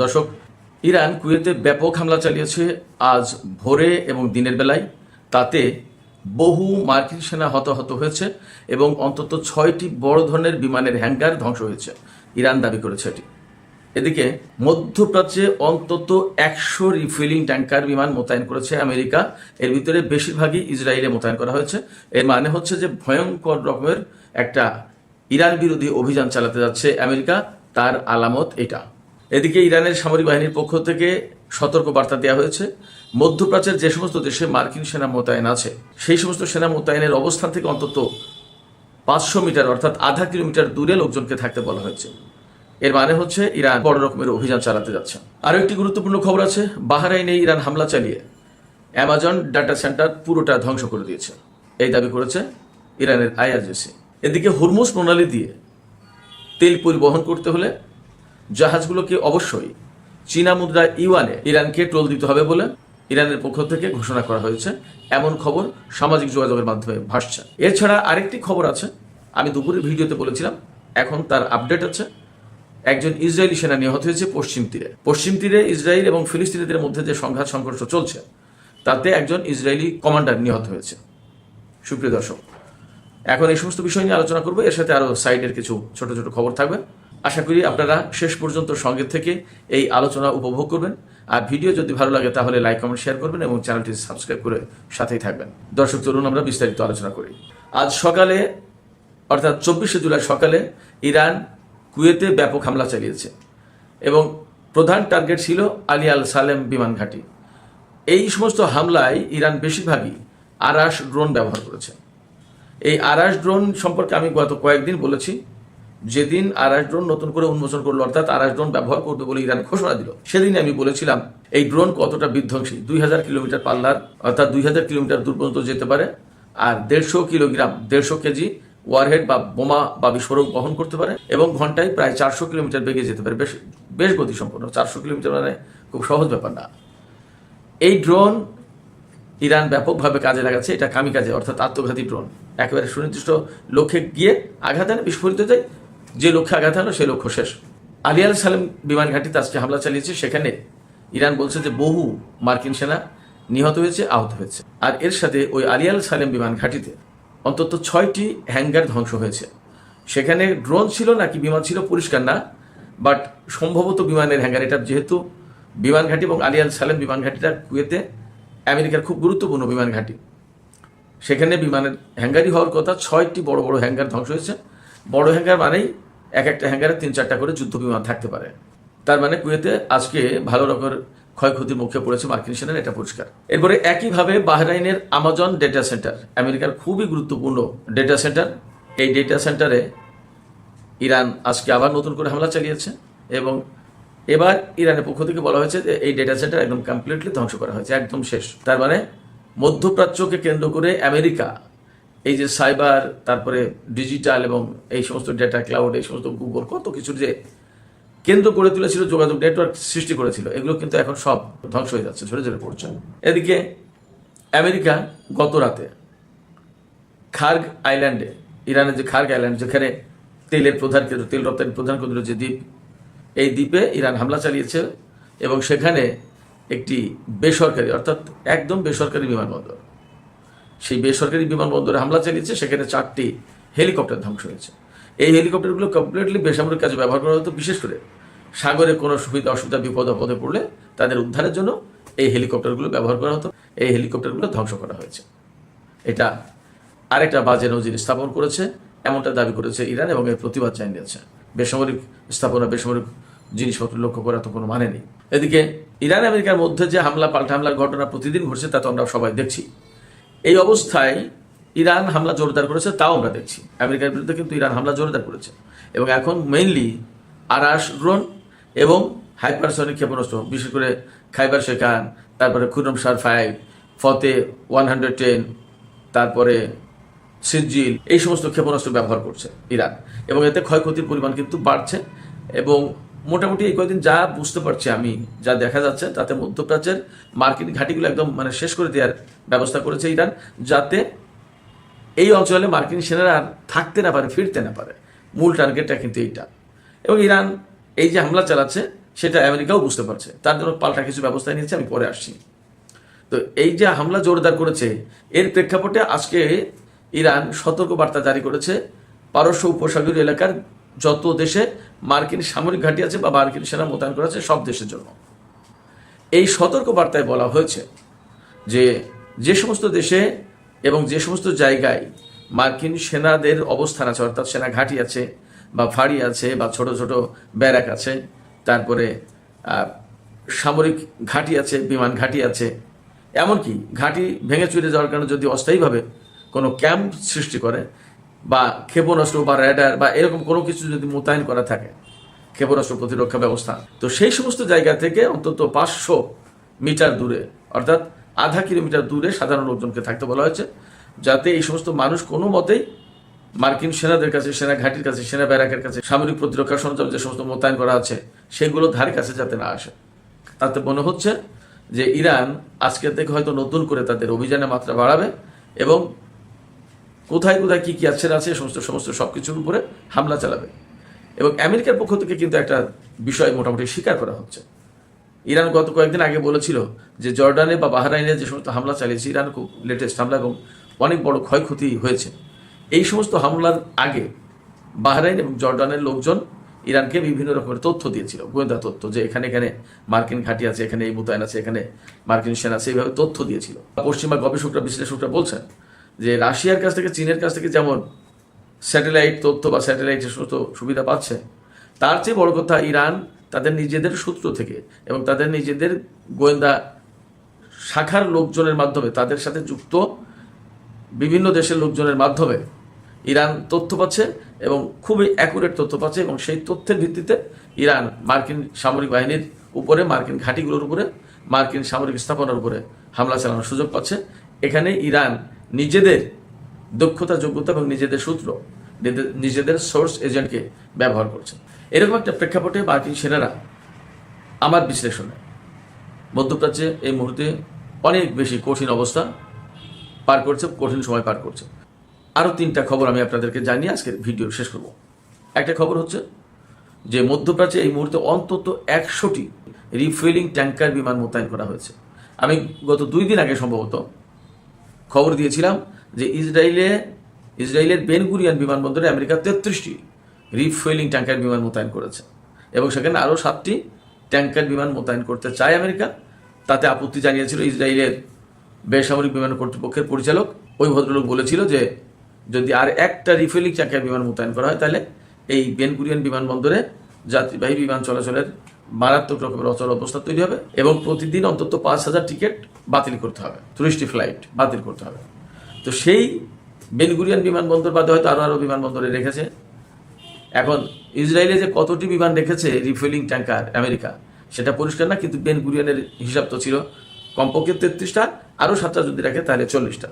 দর্শক, ইরান কুয়েতে ব্যাপক হামলা চালিয়েছে আজ ভোরে এবং দিনের বেলায়। তাতে বহু মার্কিন সেনা হতাহত হয়েছে এবং অন্তত 6টি বড় ধরনের বিমানের হ্যাঙ্গার ধ্বংস হয়েছে, ইরান দাবি করেছে এটি। এদিকে মধ্যপ্রাচ্যে অন্তত 100 রিফিলিং ট্যাঙ্কার বিমান মোতায়েন করেছে আমেরিকা। এর ভিতরে বেশিরভাগই ইসরায়েলে মোতায়েন করা হয়েছে। এর মানে হচ্ছে যে ভয়ঙ্কর রকমের একটা ইরান বিরোধী অভিযান চালাতে যাচ্ছে আমেরিকা, তার আলামত এটা। এদিকে ইরানের সামরিক বাহিনীর পক্ষ থেকে সতর্ক বার্তা দেওয়া হয়েছে, মধ্যপ্রাচ্যের যে সমস্ত দেশে মার্কিন সেনা মোতায়েন আছে সেই সমস্ত সেনা মোতায়েনের অবস্থান থেকে অন্তত 500 মিটার অর্থাৎ আধা কিলোমিটার দূরে লোকজনকে থাকতে বলা হয়েছে। এর মানে হচ্ছে ইরান বড় রকমের অভিযান চালাতে যাচ্ছে। আরও একটি গুরুত্বপূর্ণ খবর আছে, বাহরাইনে ইরান হামলা চালিয়ে অ্যামাজন ডাটা সেন্টার পুরোটা ধ্বংস করে দিয়েছে, এই দাবি করেছে ইরানের আইআরজিসি। এদিকে হরমুজ প্রণালী দিয়ে তেল পরিবহন করতে হলে জাহাজগুলোকে অবশ্যই চীনা মুদ্রা ইউয়ানে ইরানকে টোল দিতে হবে বলে ইরানের পক্ষ থেকে ঘোষণা করা হয়েছে, এমন খবর সামাজিক যোগাযোগের মাধ্যমে ভাসছে। এছাড়া আরেকটি খবর আছে, আমি দুপুরের ভিডিওতে বলেছিলাম, এখন তার আপডেট আছে। একজন ইসরায়েলি সেনা নিহত হয়েছে পশ্চিম তীরে ইসরায়েল এবং ফিলিস্তিনিদের মধ্যে যে সংঘাত সংঘর্ষ চলছে তাতে একজন ইসরায়েলি কমান্ডার নিহত হয়েছে। সুপ্রিয় দর্শক, এখন এই সমস্ত বিষয় নিয়ে আলোচনা করবো, এর সাথে আরো সাইডের কিছু ছোট ছোট খবর থাকবে। আশা করি আপনারা শেষ পর্যন্ত সঙ্গে থেকে এই আলোচনা উপভোগ করবেন। আর ভিডিও যদি ভালো লাগে তাহলে লাইক কমেন্ট শেয়ার করবেন এবং চ্যানেলটি সাবস্ক্রাইব করে সাথেই থাকবেন। দর্শক চলুন আমরা বিস্তারিত আলোচনা করি। আজ সকালে অর্থাৎ 24শে জুলাই সকালে ইরান কুয়েতে ব্যাপক হামলা চালিয়েছে এবং প্রধান টার্গেট ছিল আলী আল সালেম বিমান ঘাঁটি। এই সমস্ত হামলায় ইরান বেশিরভাগই আরাশ ড্রোন ব্যবহার করেছে। এই আরাশ ড্রোন সম্পর্কে আমি গত কয়েকদিন বলেছি, যেদিন আরাশ ড্রোন নতুন করে উন্মোচন করলো অর্থাৎ আরাশ ড্রোন ব্যবহার করবে বলে ইরান ঘোষণা দিল, সেদিন আমি বলেছিলাম এই ড্রোন কতটা বিধ্বংসী। 2000 কিলোমিটার পাল্লার অর্থাৎ 2000 কিলোমিটার দূর পর্যন্ত যেতে পারে আর 150 কেজি ওয়ারহেড বা বোমা বা বিস্ফোরক বহন করতে পারে এবং ঘন্টায় প্রায় 400 কিলোমিটার বেগে যেতে পারে। বেশ গতিসম্পন্ন। 400 কিলোমিটার মানে খুব সহজ ব্যাপার না। এই ড্রোন ইরান ব্যাপকভাবে কাজে লাগাচ্ছে। এটা কামিকাজে অর্থাৎ আত্মঘাতী ড্রোন, একেবারে সুনির্দিষ্ট লক্ষ্যে গিয়ে আঘাত আনে, বিস্ফোরিত যায়। যে লক্ষ্যে আঘাত আনো সেই লক্ষ্য শেষ। আলী আল সালেম বিমান ঘাঁটিতে আজকে হামলা চালিয়েছে, সেখানে ইরান বলছে যে বহু মার্কিন সেনা নিহত হয়েছে, আহত হয়েছে। আর এর সাথে ওই আলী আল সালেম বিমান ঘাঁটিতে অন্তত 6টি হ্যাঙ্গার ধ্বংস হয়েছে। সেখানে ড্রোন ছিল নাকি বিমান ছিল পরিষ্কার না, বাট সম্ভবত বিমানের হ্যাঙ্গার। এটা যেহেতু বিমান ঘাঁটি এবং আলী আল সালেম বিমান ঘাঁটিটা কুয়েতে আমেরিকার খুব গুরুত্বপূর্ণ বিমান ঘাঁটি, সেখানে বিমানের হ্যাঙ্গারই হওয়ার কথা। 6টি বড় বড় হ্যাঙ্গার ধ্বংস হয়েছে। বড় হ্যাঙ্গার মানেই এক একটা হ্যাঙ্গারে 3-4টা করে যুদ্ধ বিমান থাকতে পারে। তার মানে কুয়েতে আজকে ভালো রকমের ক্ষয়ক্ষতির মুখে পড়েছে মার্কিন সেনার, এটা পরিষ্কার। এরপরে একইভাবে বাহরাইনের আমাজন ডেটা সেন্টার, আমেরিকার খুবই গুরুত্বপূর্ণ ডেটা সেন্টার, এই ডেটা সেন্টারে ইরান আজকে আবার নতুন করে হামলা চালিয়েছে এবং এবার ইরানের পক্ষ থেকে বলা হয়েছে যে এই ডেটা সেন্টার একদম কমপ্লিটলি ধ্বংস করা হয়েছে, একদম শেষ। তার মানে মধ্যপ্রাচ্যকে কেন্দ্র করে আমেরিকা এই যে সাইবার, তারপরে ডিজিটাল এবং এই সমস্ত ডেটা ক্লাউড, এই সমস্ত গুগল, কত কিছু যে কেন্দ্র করে তুলেছিল, যোগাযোগ নেটওয়ার্ক সৃষ্টি করেছিল, এগুলো কিন্তু এখন সব ধ্বংস হয়ে যাচ্ছে, ঝরে ঝরে পড়ছে। এদিকে আমেরিকা গত রাতে খার্গ আইল্যান্ডে, ইরানের যে খার্গ আইল্যান্ড, যেখানে তেলের প্রধান কেন্দ্র, তেল রপ্তানির প্রধান কেন্দ্র যে দ্বীপ, এই দ্বীপে ইরান হামলা চালিয়েছে এবং সেখানে একটি বেসরকারি অর্থাৎ একদম বেসরকারি বিমানবন্দর, সেই বেসরকারি বিমানবন্দরে হামলা চালিয়েছে। সেখানে 4টি হেলিকপ্টার ধ্বংস হয়েছে। এই হেলিকপ্টারগুলো কমপ্লিটলি বেসামরিক কাজে ব্যবহার করা হতো, বিশেষ করে সাগরে কোনো অসুবিধা বিপদ আপদে পড়লে তাদের উদ্ধারের জন্য এই হেলিকপ্টারগুলো ব্যবহার করা হতো। এই হেলিকপ্টারগুলো ধ্বংস করা হয়েছে। এটা আরেকটা বাজে নজির স্থাপন করেছে, এমনটা দাবি করেছে ইরান এবং এর প্রতিবাদ জানিয়েছে। বেসামরিক স্থাপনা, বেসামরিক জিনিসপত্র লক্ষ্য করা তো কোনো মানে নেই। এদিকে ইরান আমেরিকার মধ্যে যে হামলা পাল্টা হামলার ঘটনা প্রতিদিন ঘটছে তা তো আমরা সবাই দেখছি। এই অবস্থায় ইরান হামলা জোরদার করেছে, তাও আমরা দেখছি। আমেরিকার বিরুদ্ধে কিন্তু ইরান হামলা জোরদার করেছে এবং এখন মেইনলি আরাশ ড্রোন এবং হাইপারসনিক ক্ষেপণাস্ত্র, বিশেষ করে খাইবার শেখান, তারপরে খুরম শার 5, ফতে 110, তারপরে সিজিল, এই সমস্ত ক্ষেপণাস্ত্র ব্যবহার করছে ইরান এবং এতে ক্ষয়ক্ষতির পরিমাণ কিন্তু বাড়ছে। এবং মোটামুটি এই কয়েকদিন যা বুঝতে পারছি আমি, যা দেখা যাচ্ছে, তাতে মধ্যপ্রাচ্যের মার্কিন ঘাঁটিগুলো একদম শেষ করে দেওয়ার ব্যবস্থা করেছে ইরান, যাতে এই অঞ্চলে মার্কিন সেনারা আর থাকতে না পারে, ফিরতে না পারে। মূল টার্গেটটা কিন্তু এইটা। এবং ইরান এই যে হামলা চালাচ্ছে সেটা আমেরিকাও বুঝতে পারছে, তার জন্য পাল্টা কিছু ব্যবস্থা নিয়েছে, আমি পরে আসছি। তো এই যে হামলা জোরদার করেছে, এর প্রেক্ষাপটে আজকে ইরান সতর্ক বার্তা জারি করেছে পারস্য উপসাগরীয় এলাকার যত দেশে মার্কিন সামরিক ঘাঁটি আছে বা মার্কিন সেনা মোতায়েন করা আছে সব দেশের জন্য। এই সতর্ক বার্তায় বলা হয়েছে যে যে সমস্ত দেশে এবং যে সমস্ত জায়গায় মার্কিন সেনাদের অবস্থান আছে, অর্থাৎ সেনা ঘাঁটি আছে বা ফাঁড়ি আছে বা ছোট ছোট ব্যারাক আছে, তারপরে সামরিক ঘাঁটি আছে, বিমান ঘাঁটি আছে, এমনকি ঘাঁটি ভেঙে চুরে যাওয়ার কারণে যদি অস্থায়ীভাবে কোনো ক্যাম্প সৃষ্টি করে বা ক্ষেপণাস্ত্র বা র্যাডার বা এরকম কোনো কিছু যদি মোতায়েন করা থাকে, ক্ষেপণাস্ত্র প্রতিরক্ষা ব্যবস্থা, তো সেই সমস্ত জায়গা থেকে অন্তত 500 মিটার দূরে, অর্থাৎ আধা কিলোমিটার দূরে সাধারণ লোকজনকে থাকতে বলা হয়েছে, যাতে এই সমস্ত মানুষ কোনো মতেই মার্কিন সেনাদের কাছে, সেনা ঘাঁটির কাছে, সেনা ব্যারাকের কাছে সামরিক প্রতিরক্ষা সরঞ্জাম যে সমস্ত মোতায়েন করা আছে সেগুলো ধারে কাছে যাতে না আসে। তাতে মনে হচ্ছে যে ইরান আজকে থেকে হয়তো নতুন করে তাদের অভিযানের মাত্রা বাড়াবে এবং কোথায় কোথায় কি কি আছে সমস্ত সবকিছুর উপরে হামলা চালাবে। এবং আমেরিকার পক্ষ থেকে কিন্তু একটা বিষয় মোটামুটি স্বীকার করা হচ্ছে। ইরান গত কয়েকদিন আগে বলেছিল যে জর্ডানে বা বাহরাইনে যে সমস্ত হামলা চালিয়েছে ইরান, খুব লেটেস্ট হামলা এবং অনেক বড় ক্ষয়ক্ষতি হয়েছে। এই সমস্ত হামলার আগে বাহরাইন এবং জর্ডানের লোকজন ইরানকে বিভিন্ন রকমের তথ্য দিয়েছিল, গোয়েন্দা তথ্য, যে এখানে এখানে মার্কিন ঘাঁটি আছে, এখানে এই মোতায়েন আছে, এখানে মার্কিন সেনা আছে, এইভাবে তথ্য দিয়েছিল। পশ্চিমা গবেষকরা, বিশ্লেষকরা বলছেন যে রাশিয়ার কাছ থেকে, চীনের কাছ থেকে যেমন স্যাটেলাইট তথ্য বা স্যাটেলাইটের সমস্ত সুবিধা পাচ্ছে, তার চেয়ে বড় কথা ইরান তাদের নিজেদের সূত্র থেকে এবং তাদের নিজেদের গোয়েন্দা শাখার লোকজনের মাধ্যমে, তাদের সাথে যুক্ত বিভিন্ন দেশের লোকজনের মাধ্যমে ইরান তথ্য পাচ্ছে এবং খুবই অ্যাকুরেট তথ্য পাচ্ছে। এবং সেই তথ্যের ভিত্তিতে ইরান মার্কিন সামরিক বাহিনীর উপরে, মার্কিন ঘাঁটিগুলোর উপরে, মার্কিন সামরিক স্থাপনার উপরে হামলা চালানোর সুযোগ পাচ্ছে। এখানে ইরান নিজেদের দক্ষতা, যোগ্যতা এবং নিজেদের সূত্র, নিজেদের সোর্স এজেন্টকে ব্যবহার করছে। এরকম একটা প্রেক্ষাপটে মার্কিন সেনারা, আমার বিশ্লেষণে, মধ্যপ্রাচ্যে এই মুহূর্তে অনেক বেশি কঠিন অবস্থা পার করছে, কঠিন সময় পার করছে। আরও 3টা খবর আমি আপনাদেরকে জানিয়ে আজকের ভিডিও শেষ করব। একটা খবর হচ্ছে যে মধ্যপ্রাচ্যে এই মুহূর্তে অন্তত 100টি রিফুয়েলিং ট্যাঙ্কার বিমান মোতায়েন করা হয়েছে। আমি গত 2 দিন আগে সম্ভবত খবর দিয়েছিলাম যে ইসরায়েলের বেন গুরিয়ন বিমানবন্দরে আমেরিকা 33টি রিফুয়েলিং ট্যাঙ্কার বিমান মোতায়েন করেছে এবং সেখানে আরও 7টি ট্যাঙ্কার বিমান মোতায়েন করতে চায় আমেরিকা। তাতে আপত্তি জানিয়েছিল ইসরায়েলের বেসামরিক বিমান কর্তৃপক্ষের পরিচালক। ওই ভদ্রলোক বলেছিল যে যদি আর একটা রিফুয়েলিং ট্যাঙ্কার বিমান মোতায়েন করা হয় তাহলে এই বেন গুরিয়ন বিমানবন্দরে যাত্রীবাহী বিমান চলাচলের মারাত্মক রকমের অচল অবস্থা তৈরি হবে এবং প্রতিদিন অন্তত 5,000 টিকিট বাতিল করতে হবে, 30টি ফ্লাইট বাতিল করতে হবে। তো সেই বেন গুরিয়ন বিমানবন্দর বাদে হয়তো আরও বিমানবন্দরে রেখেছে। এখন ইসরায়েলে যে কতটি বিমান রেখেছে রিফুয়েলিং ট্যাঙ্কার আমেরিকা সেটা পরিষ্কার না, কিন্তু বেন গুরিয়নের হিসাব তো ছিল কমপক্ষে 33টা, আরও 7টা যদি রাখে তাহলে 40টা।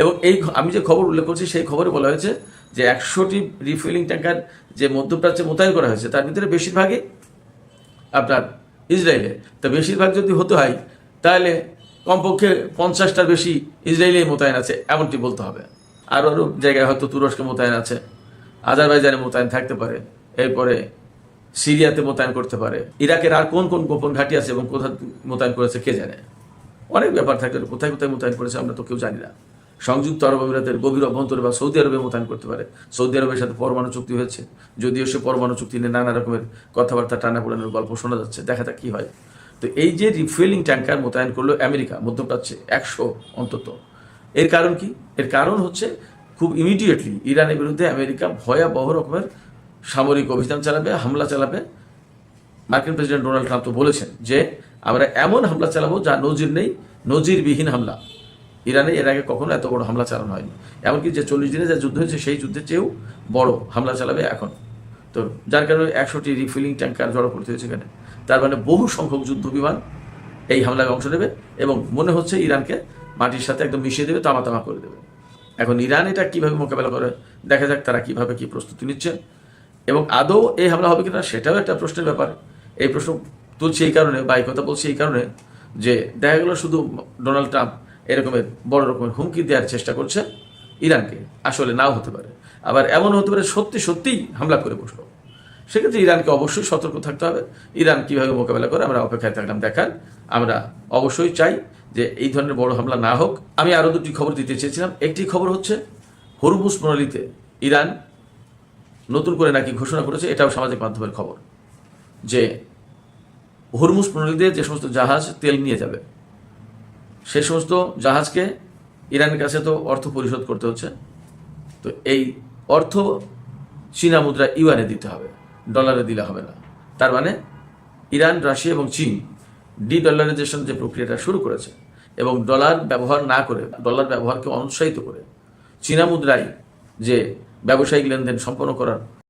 এবং এই আমি যে খবর উল্লেখ করছি সেই খবরে বলা হয়েছে যে 100টি রিফুয়েলিং ট্যাঙ্কার যে মধ্যপ্রাচ্যে মোতায়েন করা হয়েছে তার ভিতরে বেশিরভাগই আপনার ইসরায়েলে। তো বেশিরভাগ যদি হতে হয় তাহলে কমপক্ষে 50টার বেশি ইসরায়েলে মোতায়েন আছে এমনটি বলতে হবে। আরও জায়গায় হয়তো তুরস্কে মোতায়েন আছে, আজারবাইজানে মোতায়েন থাকতে পারে, এরপরে সিরিয়াতে মোতায়েন করতে পারে, ইরাকের আর কোন কোন গোপন ঘাঁটি আছে এবং কোথায় মোতায়েন করেছে কে জানে। অনেক ব্যাপার থাকে, কোথায় কোথায় মোতায়েন করেছে আমরা তো কেউ জানি না। সংযুক্ত আরব আমিরাতের গভীর অভ্যন্তরে বা সৌদি আরবে মোতায়েন করতে পারে। সৌদি আরবের সাথে পরমাণু চুক্তি হয়েছে, যদিও সে পরমাণু চুক্তি নিয়ে নানা রকমের কথাবার্তা, টানাপোড়ানোর গল্প শোনা যাচ্ছে, দেখা যাক কী হয়। তো এই যে রিফুয়েলিং ট্যাঙ্কার মোতায়েন করলো আমেরিকা মধ্যপ্রাচ্যে 100 অন্তত, এর কারণ কি? এর কারণ হচ্ছে খুব ইমিডিয়েটলি ইরানের বিরুদ্ধে আমেরিকা ভয়াবহ রকমের সামরিক অভিযান চালাবে, হামলা চালাবে। মার্কিন প্রেসিডেন্ট ডোনাল্ড ট্রাম্প তো বলেছেন যে আমরা এমন হামলা চালাবো যা নজির নেই, নজিরবিহীন হামলা। ইরানে এর আগে কখনো এত বড় হামলা চালানো হয়নি, এমনকি যে 40 দিনে যা যুদ্ধ হয়েছে সেই যুদ্ধের চেয়েও বড় হামলা চালাবে এখন। তো যার কারণে 100টি রিফিলিং ট্যাঙ্কার জড়ো করতে হয়েছে এখানে। তার মানে বহু সংখ্যক যুদ্ধ বিমান এই হামলায় অংশ নেবে এবং মনে হচ্ছে ইরানকে মাটির সাথে একদম মিশিয়ে দেবে, তামা করে দেবে। এখন ইরান এটা কীভাবে মোকাবেলা করে দেখা যাক, তারা কীভাবে কী প্রস্তুতি নিচ্ছে এবং আদৌ এই হামলা হবে কিনা সেটাও একটা প্রশ্নের ব্যাপার। এই প্রশ্ন তুলছি এই কারণে বা এই কথা বলছি এই কারণে যে দেখা গেল শুধু ডোনাল্ড ট্রাম্প এরকমের বড় রকমের হুমকি দেওয়ার চেষ্টা করছে ইরানকে, আসলে নাও হতে পারে। আবার এমন হতে পারে সত্যিই হামলা করে বসলো। সেক্ষেত্রে ইরানকে অবশ্যই সতর্ক থাকতে হবে। ইরান কীভাবে মোকাবেলা করে আমরা অপেক্ষায় থাকলাম দেখার। আমরা অবশ্যই চাই যে এই ধরনের বড় হামলা না হোক। আমি আরও দুটি খবর দিতে চেয়েছিলাম। একটি খবর হচ্ছে হরমুজ প্রণালীতে ইরান নতুন করে নাকি ঘোষণা করেছে, এটাও সামাজিক মাধ্যমের খবর, যে হরমুজ প্রণালীতে যে সমস্ত জাহাজ তেল নিয়ে যাবে সে সমস্ত জাহাজকে ইরানের কাছে তো অর্থ পরিশোধ করতে হচ্ছে। তো এই অর্থ চীনা মুদ্রা ইউয়ানে দিতে হবে, ডলারে দিলে হবে না। তার মানে ইরান, রাশিয়া এবং চীন ডলারাইজেশন যে প্রক্রিয়াটা শুরু করেছে এবং ডলার ব্যবহার না করে, ডলার ব্যবহারকে অনুৎসাহিত করে চীনা মুদ্রায় যে ব্যবসায়িক লেনদেন সম্পন্ন করার